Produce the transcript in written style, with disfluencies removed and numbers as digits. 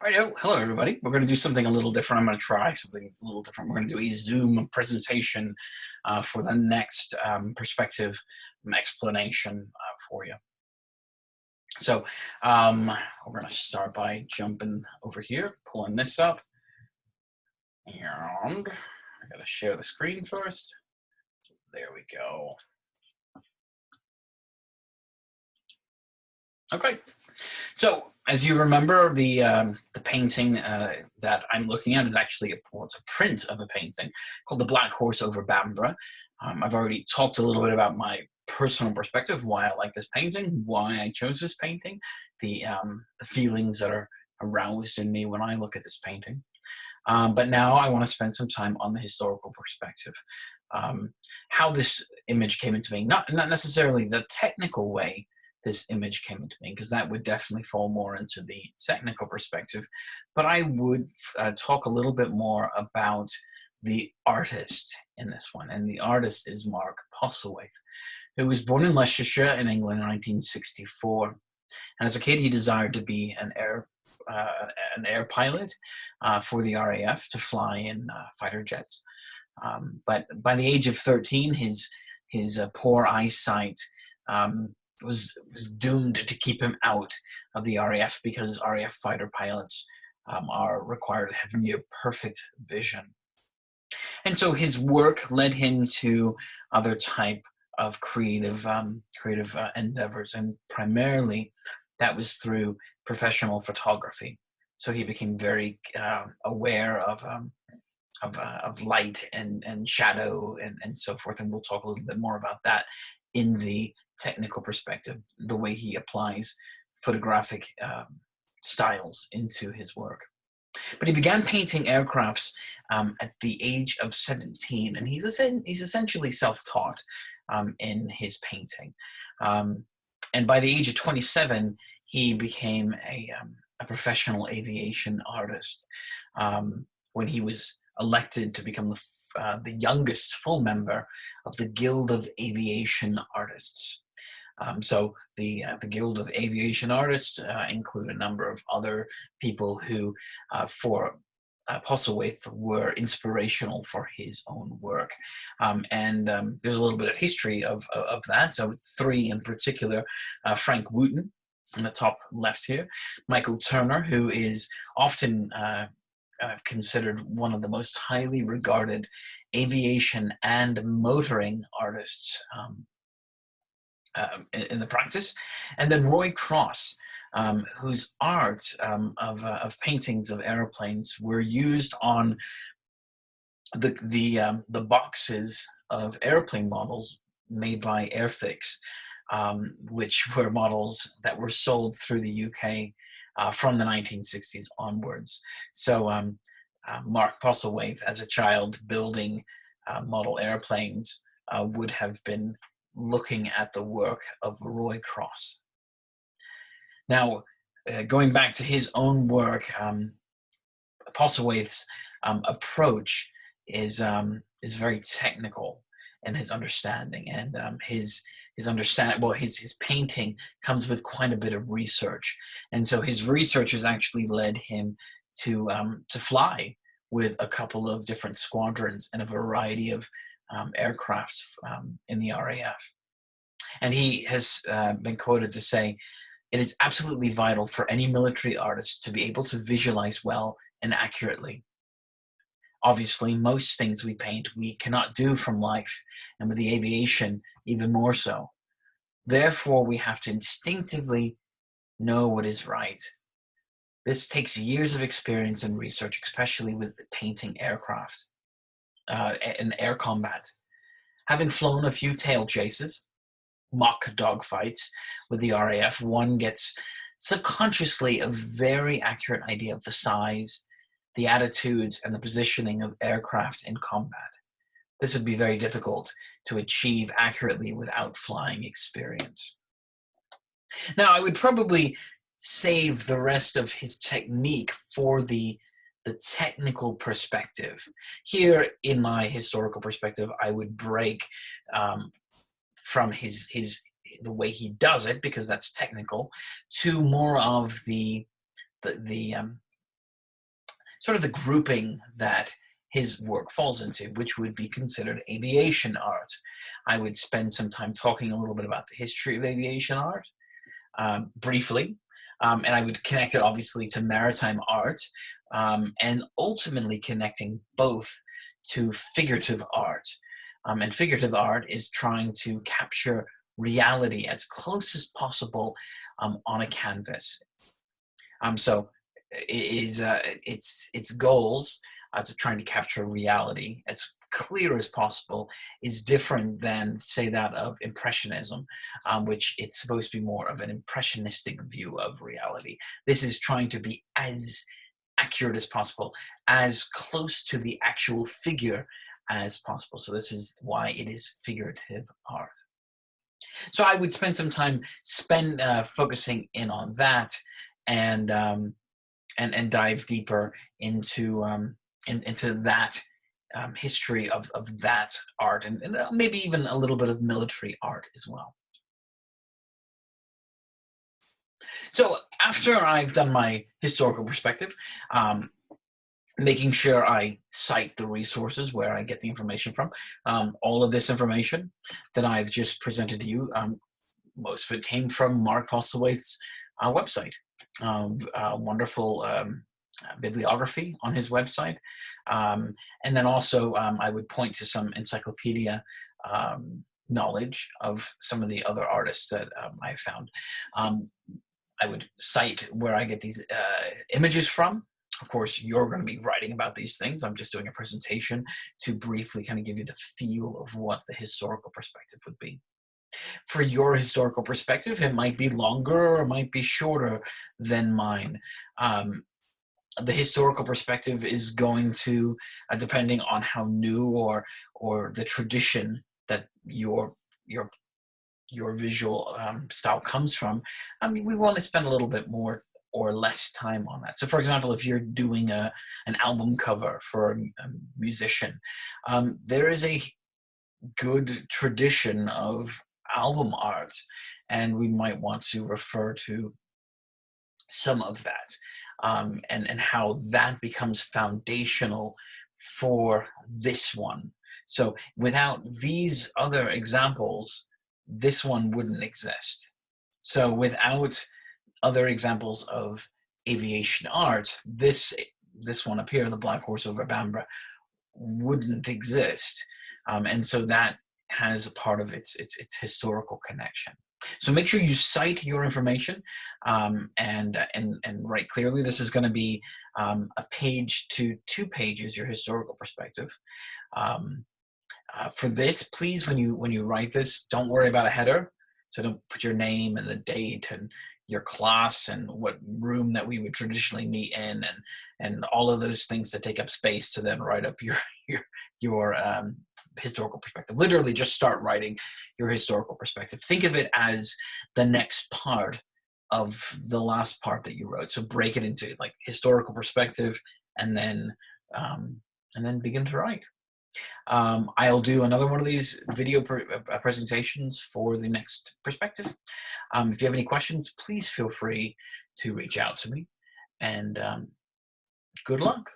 All right, hello everybody. We're going to do something a little different. I'm going to try something a little different. We're going to do a Zoom presentation for the next perspective explanation for you. So we're going to start by jumping over here, pulling this up, and I got to share the screen first. There we go. Okay. So, as you remember, the painting that I'm looking at is actually it's a print of a painting called "The Black Horse over Bamborough." I've already talked a little bit about my personal perspective, why I like this painting, why I chose this painting, the feelings that are aroused in me when I look at this painting. But now I want to spend some time on the historical perspective, how this image came into being, not necessarily the technical way this image came into being, because that would definitely fall more into the technical perspective. But I would talk a little bit more about the artist in this one. And the artist is Mark Postlethwaite, who was born in Leicestershire in England in 1964. And as a kid, he desired to be an air pilot for the RAF to fly in fighter jets. But by the age of 13, his poor eyesight was doomed to keep him out of the RAF, because RAF fighter pilots are required to have near perfect vision. And so his work led him to other type of creative endeavors, and primarily that was through professional photography. So he became very aware of light and shadow and so forth, and we'll talk a little bit more about that in the technical perspective, the way he applies photographic styles into his work. But he began painting aircrafts at the age of 17, and he's essentially self-taught in his painting. And by the age of 27, he became a professional aviation artist when he was elected to become the youngest full member of the Guild of Aviation Artists. So the Guild of Aviation Artists include a number of other people who, for Postlethwaite, were inspirational for his own work. And there's a little bit of history of that. So three in particular: Frank Wooten, in the top left here; Michael Turner, who is often considered one of the most highly regarded aviation and motoring artists in the practice; and then Roy Cross, whose art of paintings of airplanes were used on the boxes of airplane models made by Airfix, which were models that were sold through the UK from the 1960s onwards. So Mark Postlethwaite, as a child building model airplanes, would have been looking at the work of Roy Cross. Now, going back to his own work, Postlethwaite's approach is very technical in his understanding, and his painting comes with quite a bit of research, and so his research has actually led him to fly with a couple of different squadrons and a variety of aircraft in the RAF. And he has been quoted to say, "It is absolutely vital for any military artist to be able to visualize well and accurately. Obviously, most things we paint we cannot do from life, and with the aviation, even more so. Therefore, we have to instinctively know what is right. This takes years of experience and research, especially with painting aircraft and air combat. Having flown a few tail chases, mock dogfights with the RAF, one gets subconsciously a very accurate idea of the size, the attitudes, and the positioning of aircraft in combat. This would be very difficult to achieve accurately without flying experience." Now, I would probably save the rest of his technique for the technical perspective. Here, in my historical perspective, I would break from the way he does it, because that's technical, to more of the sort of the grouping that his work falls into, which would be considered aviation art. I would spend some time talking a little bit about the history of aviation art, briefly, and I would connect it obviously to maritime art, and ultimately connecting both to figurative art. And figurative art is trying to capture reality as close as possible on a canvas. So its goals, to trying to capture reality as clear as possible, is different than, say, that of Impressionism, which it's supposed to be more of an impressionistic view of reality. This is trying to be as accurate as possible, as close to the actual figure as possible. So this is why it is figurative art. So I would spend some time focusing in on that, and dive deeper into into that history of that art, and maybe even a little bit of military art as well. So after I've done my historical perspective, making sure I cite the resources where I get the information from. All of this information that I've just presented to you, most of it came from Mark Postlethwaite's website. Wonderful bibliography on his website. And then also I would point to some encyclopedia knowledge of some of the other artists that I found. I would cite where I get these images from. Of course, you're going to be writing about these things. I'm just doing a presentation to briefly kind of give you the feel of what the historical perspective would be. For your historical perspective, it might be longer or it might be shorter than mine. The historical perspective is going to, depending on how new or the tradition that your visual style comes from, I mean, we want to spend a little bit more or less time on that. So for example, if you're doing an album cover for a musician, there is a good tradition of album art, and we might want to refer to some of that, and how that becomes foundational for this one. So without these other examples, this one wouldn't exist. So without other examples of aviation art, this one up here, the Black Horse over Bambra, wouldn't exist. And so that has a part of its historical connection. So make sure you cite your information, and write clearly. This is going to be a page to 2 pages, your historical perspective. For this, please, when you write this, don't worry about a header. So don't put your name and the date and your class and what room that we would traditionally meet in, and all of those things that take up space to then write up your historical perspective. Literally just start writing your historical perspective. Think of it as the next part of the last part that you wrote. So break it into like historical perspective, and then begin to write. I'll do another one of these video presentations for the next perspective. If you have any questions, please feel free to reach out to me, and good luck.